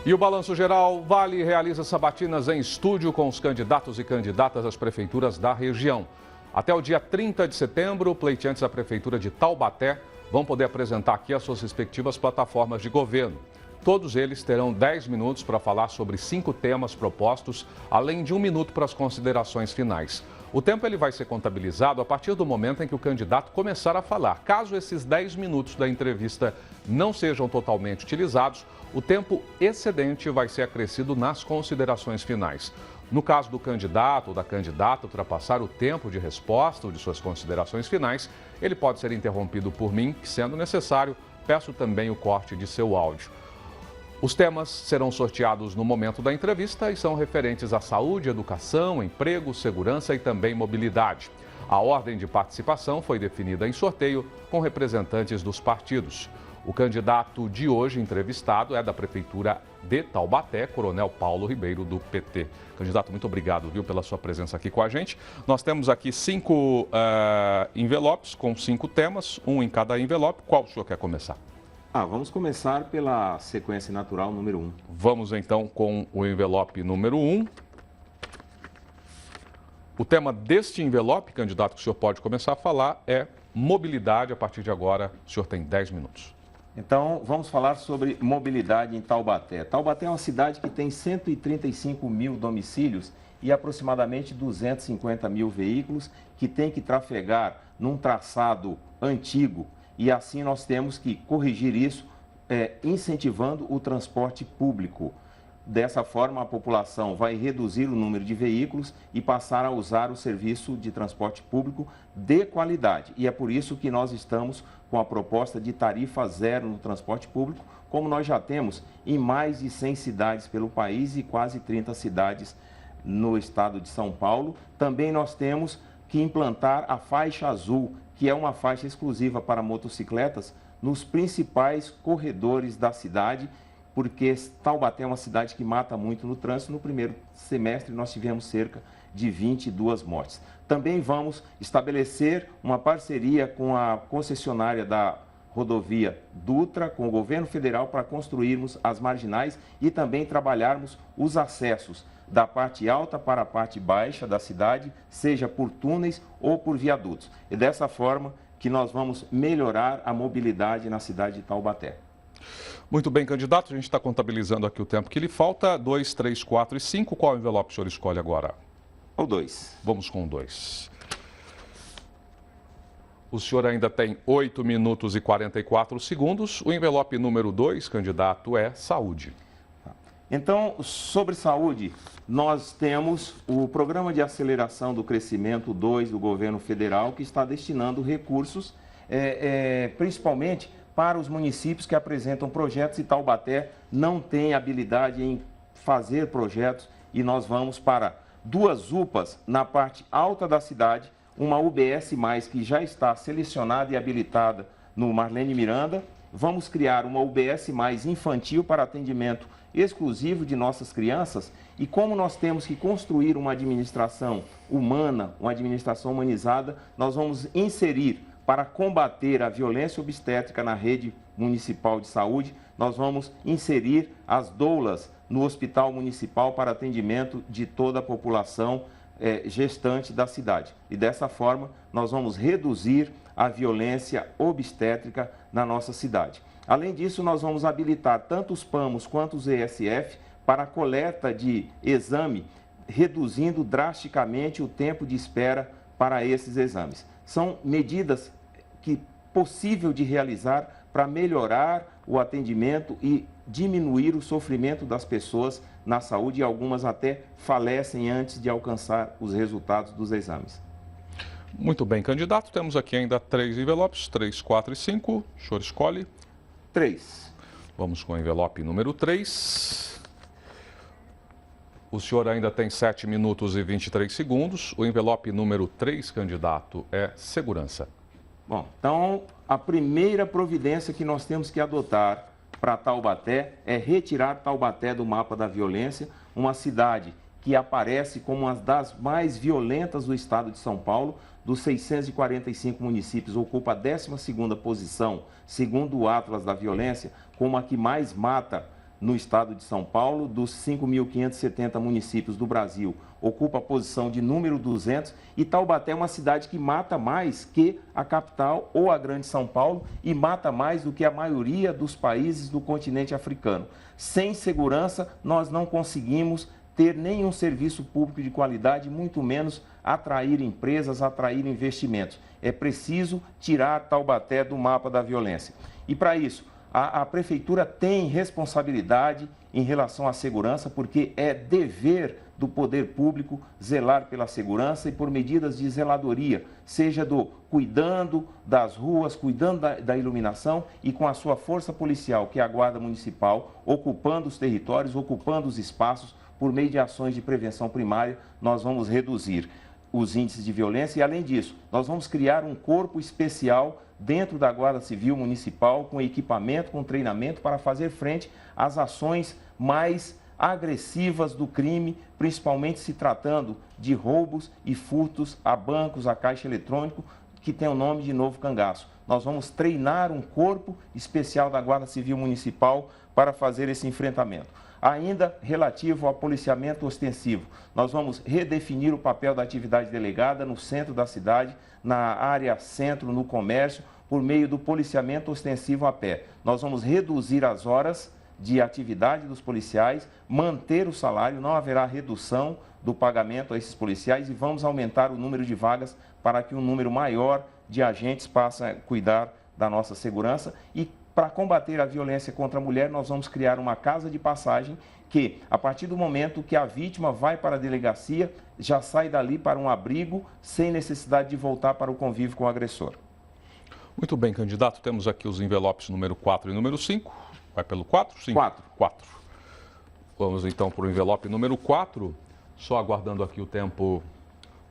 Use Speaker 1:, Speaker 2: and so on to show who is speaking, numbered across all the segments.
Speaker 1: E o Balanço Geral Vale realiza sabatinas em estúdio com os candidatos e candidatas às prefeituras da região. Até o dia 30 de setembro, pleiteantes da Prefeitura de Taubaté vão poder apresentar aqui as suas respectivas plataformas de governo. Todos eles terão 10 minutos para falar sobre 5 temas propostos, além de 1 minuto para as considerações finais. O tempo ele vai ser contabilizado a partir do momento em que o candidato começar a falar. Caso esses 10 minutos da entrevista não sejam totalmente utilizados, o tempo excedente vai ser acrescido nas considerações finais. No caso do candidato ou da candidata ultrapassar o tempo de resposta ou de suas considerações finais, ele pode ser interrompido por mim, que, sendo necessário, peço também o corte de seu áudio. Os temas serão sorteados no momento da entrevista e são referentes à saúde, educação, emprego, segurança e também mobilidade. A ordem de participação foi definida em sorteio com representantes dos partidos. O candidato de hoje entrevistado é da Prefeitura de Taubaté, Coronel Paulo Ribeiro, do PT. Candidato, muito obrigado, viu, pela sua presença aqui com a gente. Nós temos aqui 5 envelopes com 5 temas, um em cada envelope. Qual o senhor quer começar?
Speaker 2: Vamos começar pela sequência natural número 1.
Speaker 1: Vamos então com o envelope número 1. O tema deste envelope, candidato, que o senhor pode começar a falar é mobilidade. A partir de agora, o senhor tem 10 minutos.
Speaker 2: Então, vamos falar sobre mobilidade em Taubaté. Taubaté é uma cidade que tem 135 mil domicílios e aproximadamente 250 mil veículos que tem que trafegar num traçado antigo. E assim nós temos que corrigir isso, incentivando o transporte público. Dessa forma, a população vai reduzir o número de veículos e passar a usar o serviço de transporte público de qualidade. E é por isso que nós estamos com a proposta de tarifa zero no transporte público, como nós já temos em mais de 100 cidades pelo país e quase 30 cidades no estado de São Paulo. Também nós temos que implantar a faixa azul, que é uma faixa exclusiva para motocicletas nos principais corredores da cidade, porque Taubaté é uma cidade que mata muito no trânsito. No primeiro semestre nós tivemos cerca de 22 mortes. Também vamos estabelecer uma parceria com a concessionária da rodovia Dutra, com o governo federal, para construirmos as marginais e também trabalharmos os acessos da parte alta para a parte baixa da cidade, seja por túneis ou por viadutos. E dessa forma que nós vamos melhorar a mobilidade na cidade de Taubaté.
Speaker 1: Muito bem, candidato, a gente está contabilizando aqui o tempo que lhe falta. 2, 3, 4 e 5. Qual envelope o senhor escolhe agora?
Speaker 2: O 2.
Speaker 1: Vamos com o 2. O senhor ainda tem 8 minutos e 44 segundos. O envelope número 2, candidato, é saúde.
Speaker 2: Então, sobre saúde, nós temos o Programa de Aceleração do Crescimento 2 do governo federal, que está destinando recursos, principalmente para os municípios que apresentam projetos, e Taubaté não tem habilidade em fazer projetos, e nós vamos para 2 UPAs na parte alta da cidade, uma UBS+, que já está selecionada e habilitada no Marlene Miranda. Vamos criar uma UBS+ infantil para atendimento exclusivo de nossas crianças. E como nós temos que construir uma administração humana, uma administração humanizada, nós vamos inserir, para combater a violência obstétrica na rede municipal de saúde, nós vamos inserir as doulas no hospital municipal para atendimento de toda a população gestante da cidade. E dessa forma, nós vamos reduzir a violência obstétrica na nossa cidade. Além disso, nós vamos habilitar tanto os PAMOS quanto os ESF para a coleta de exame, reduzindo drasticamente o tempo de espera para esses exames. São medidas que possível de realizar para melhorar o atendimento e diminuir o sofrimento das pessoas na saúde, e algumas até falecem antes de alcançar os resultados dos exames.
Speaker 1: Muito bem, candidato. Temos aqui ainda 3 envelopes, 3, 4 e 5. O senhor escolhe?
Speaker 2: 3.
Speaker 1: Vamos com o envelope número 3. O senhor ainda tem 7 minutos e 23 segundos. O envelope número 3, candidato, é segurança.
Speaker 2: Bom, então a primeira providência que nós temos que adotar para Taubaté é retirar Taubaté do mapa da violência, uma cidade que aparece como uma das mais violentas do estado de São Paulo. Dos 645 municípios, ocupa a 12ª posição, segundo o Atlas da Violência, como a que mais mata no estado de São Paulo. Dos 5.570 municípios do Brasil, ocupa a posição de número 200 e Taubaté é uma cidade que mata mais que a capital ou a grande São Paulo e mata mais do que a maioria dos países do continente africano. Sem segurança, nós não conseguimos ter nenhum serviço público de qualidade, muito menos atrair empresas, atrair investimentos. É preciso tirar Taubaté do mapa da violência. E para isso, a Prefeitura tem responsabilidade em relação à segurança, porque é dever do poder público zelar pela segurança e por medidas de zeladoria, seja cuidando das ruas, cuidando da iluminação e com a sua força policial, que é a Guarda Municipal, ocupando os territórios, ocupando os espaços, por meio de ações de prevenção primária, nós vamos reduzir os índices de violência e, além disso, nós vamos criar um corpo especial dentro da Guarda Civil Municipal, com equipamento, com treinamento, para fazer frente às ações mais agressivas do crime, principalmente se tratando de roubos e furtos a bancos, a caixa eletrônico, que tem o nome de Novo Cangaço. Nós vamos treinar um corpo especial da Guarda Civil Municipal para fazer esse enfrentamento. Ainda relativo ao policiamento ostensivo, nós vamos redefinir o papel da atividade delegada no centro da cidade, na área centro, no comércio, por meio do policiamento ostensivo a pé. Nós vamos reduzir as horas de atividade dos policiais, manter o salário, não haverá redução do pagamento a esses policiais e vamos aumentar o número de vagas para que um número maior de agentes passe a cuidar da nossa segurança. E para combater a violência contra a mulher, nós vamos criar uma casa de passagem que, a partir do momento que a vítima vai para a delegacia, já sai dali para um abrigo, sem necessidade de voltar para o convívio com o agressor.
Speaker 1: Muito bem, candidato. Temos aqui os envelopes número 4 e número 5. Vai pelo 4? Sim. 4. Vamos então para o envelope número 4. Só aguardando aqui o tempo.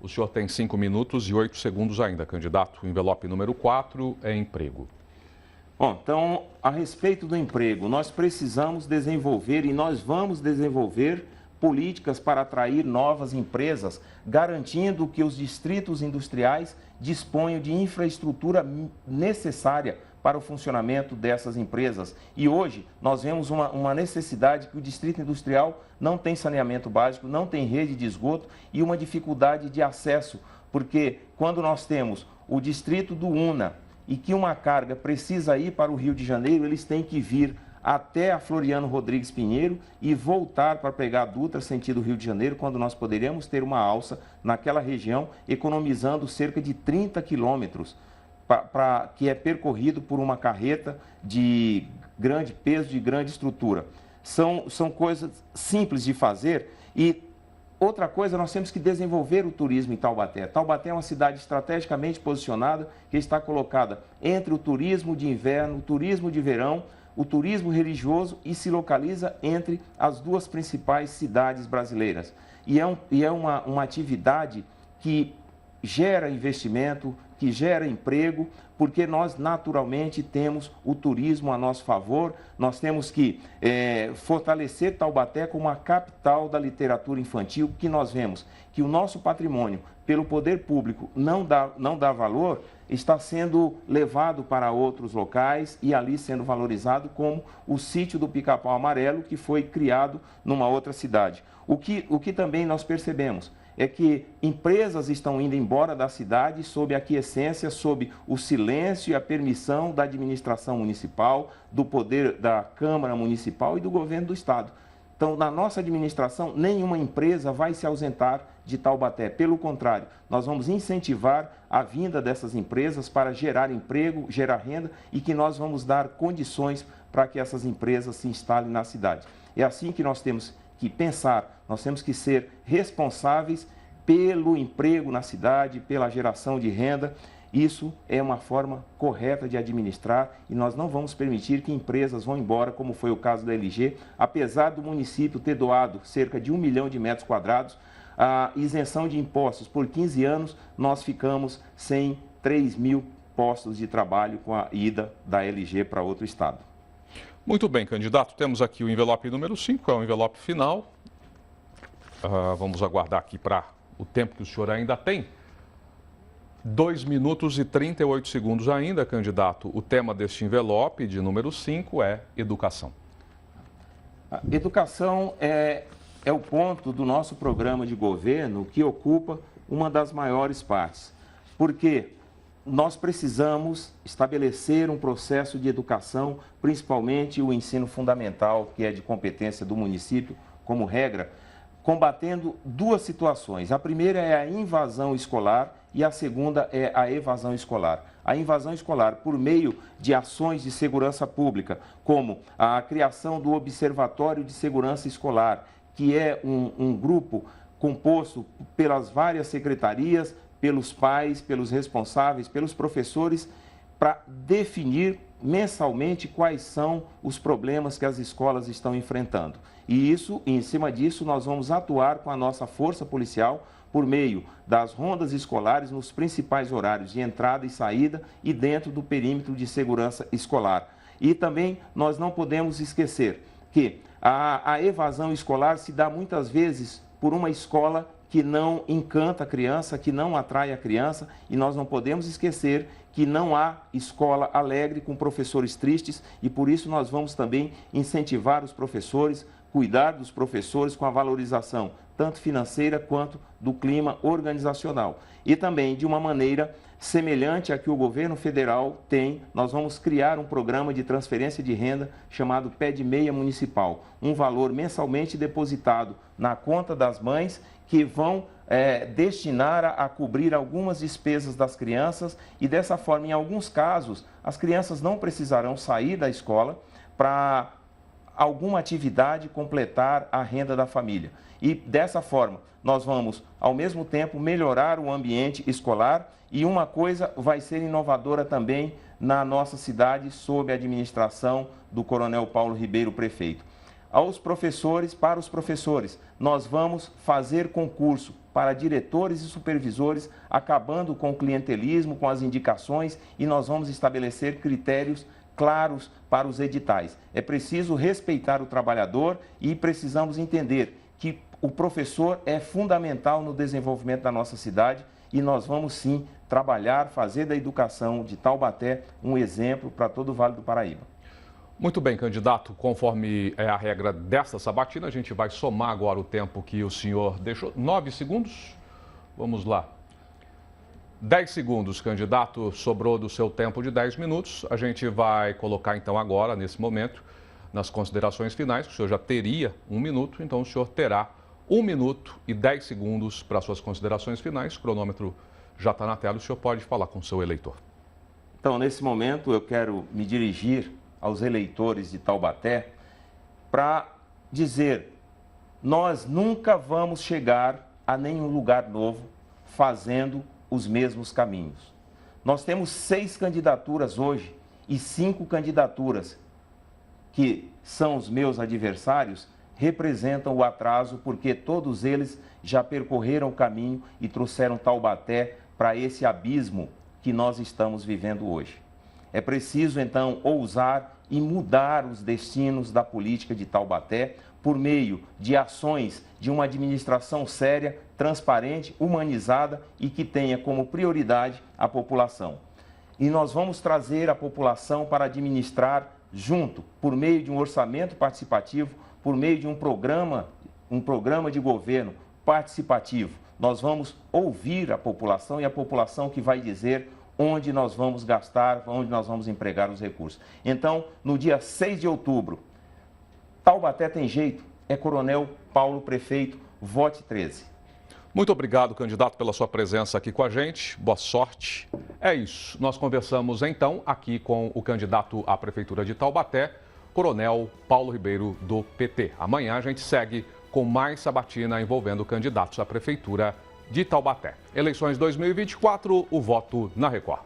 Speaker 1: O senhor tem 5 minutos e 8 segundos ainda, candidato. O envelope número 4 é emprego.
Speaker 2: Bom, então, a respeito do emprego, nós precisamos desenvolver e nós vamos desenvolver políticas para atrair novas empresas, garantindo que os distritos industriais disponham de infraestrutura necessária para o funcionamento dessas empresas. E hoje nós vemos uma necessidade que o distrito industrial não tem saneamento básico, não tem rede de esgoto e uma dificuldade de acesso, porque quando nós temos o distrito do Una e que uma carga precisa ir para o Rio de Janeiro, eles têm que vir até a Floriano Rodrigues Pinheiro e voltar para pegar a Dutra sentido Rio de Janeiro, quando nós poderíamos ter uma alça naquela região, economizando cerca de 30 quilômetros, que é percorrido por uma carreta de grande peso, de grande estrutura. São coisas simples de fazer. E outra coisa, nós temos que desenvolver o turismo em Taubaté. Taubaté é uma cidade estrategicamente posicionada, que está colocada entre o turismo de inverno, o turismo de verão, o turismo religioso e se localiza entre as duas principais cidades brasileiras. E é uma atividade que gera investimento, que gera emprego, porque nós naturalmente temos o turismo a nosso favor. Nós temos que fortalecer Taubaté como a capital da literatura infantil, que nós vemos que o nosso patrimônio, pelo poder público, não dá valor, está sendo levado para outros locais e ali sendo valorizado, como o sítio do Pica-Pau Amarelo, que foi criado numa outra cidade. O que também nós percebemos é que empresas estão indo embora da cidade sob a aquiescência, sob o silêncio e a permissão da administração municipal, do poder da Câmara Municipal e do governo do Estado. Então, na nossa administração, nenhuma empresa vai se ausentar de Taubaté. Pelo contrário, nós vamos incentivar a vinda dessas empresas para gerar emprego, gerar renda e que nós vamos dar condições para que essas empresas se instalem na cidade. É assim que nós temos que pensar, nós temos que ser responsáveis pelo emprego na cidade, pela geração de renda. Isso é uma forma correta de administrar e nós não vamos permitir que empresas vão embora, como foi o caso da LG. Apesar do município ter doado cerca de 1 milhão de metros quadrados, a isenção de impostos por 15 anos, nós ficamos sem 3 mil postos de trabalho com a ida da LG para outro estado.
Speaker 1: Muito bem, candidato. Temos aqui o envelope número 5, é o envelope final. Vamos aguardar aqui para o tempo que o senhor ainda tem. 2 minutos e 38 segundos ainda, candidato. O tema deste envelope de número 5 é educação.
Speaker 2: A educação é o ponto do nosso programa de governo que ocupa uma das maiores partes, porque nós precisamos estabelecer um processo de educação, principalmente o ensino fundamental, que é de competência do município, como regra, combatendo duas situações. A primeira é a invasão escolar e a segunda é a evasão escolar. A invasão escolar por meio de ações de segurança pública, como a criação do Observatório de Segurança Escolar, que é um grupo composto pelas várias secretarias, pelos pais, pelos responsáveis, pelos professores, para definir mensalmente quais são os problemas que as escolas estão enfrentando. E em cima disso, nós vamos atuar com a nossa força policial por meio das rondas escolares nos principais horários de entrada e saída e dentro do perímetro de segurança escolar. E também nós não podemos esquecer que a evasão escolar se dá muitas vezes por uma escola que não encanta a criança, que não atrai a criança, e nós não podemos esquecer que não há escola alegre com professores tristes, e por isso nós vamos também incentivar os professores, cuidar dos professores com a valorização tanto financeira quanto do clima organizacional. E também de uma maneira semelhante à que o governo federal tem, nós vamos criar um programa de transferência de renda chamado Pé de Meia Municipal, um valor mensalmente depositado na conta das mães que vão destinar a cobrir algumas despesas das crianças e dessa forma, em alguns casos, as crianças não precisarão sair da escola para alguma atividade completar a renda da família. E dessa forma, nós vamos, ao mesmo tempo, melhorar o ambiente escolar e uma coisa vai ser inovadora também na nossa cidade, sob a administração do Coronel Paulo Ribeiro, prefeito. Para os professores, nós vamos fazer concurso para diretores e supervisores, acabando com o clientelismo, com as indicações, e nós vamos estabelecer critérios claros para os editais. É preciso respeitar o trabalhador e precisamos entender que o professor é fundamental no desenvolvimento da nossa cidade e nós vamos sim trabalhar, fazer da educação de Taubaté um exemplo para todo o Vale do Paraíba.
Speaker 1: Muito bem, candidato, conforme é a regra desta sabatina, a gente vai somar agora o tempo que o senhor deixou. 9 segundos? Vamos lá. 10 segundos, candidato, sobrou do seu tempo de 10 minutos. A gente vai colocar então agora, nesse momento, nas considerações finais, o senhor já teria 1 minuto, então o senhor terá 1 minuto e 10 segundos para suas considerações finais. O cronômetro já está na tela, o senhor pode falar com o seu eleitor.
Speaker 2: Então, nesse momento, eu quero me dirigir aos eleitores de Taubaté para dizer: nós nunca vamos chegar a nenhum lugar novo fazendo os mesmos caminhos. Nós temos 6 candidaturas hoje e 5 candidaturas que são os meus adversários representam o atraso porque todos eles já percorreram o caminho e trouxeram Taubaté para esse abismo que nós estamos vivendo hoje. É preciso, então, ousar e mudar os destinos da política de Taubaté por meio de ações de uma administração séria, transparente, humanizada e que tenha como prioridade a população. E nós vamos trazer a população para administrar junto, por meio de um orçamento participativo, por meio de um programa de governo participativo. Nós vamos ouvir a população e a população que vai dizer onde nós vamos gastar, onde nós vamos empregar os recursos. Então, no dia 6 de outubro, Taubaté tem jeito, é Coronel Paulo Prefeito, vote 13.
Speaker 1: Muito obrigado, candidato, pela sua presença aqui com a gente. Boa sorte. É isso. Nós conversamos, então, aqui com o candidato à Prefeitura de Taubaté, Coronel Paulo Ribeiro, do PT. Amanhã a gente segue com mais sabatina envolvendo candidatos à Prefeitura de Taubaté. Eleições 2024, o voto na Record.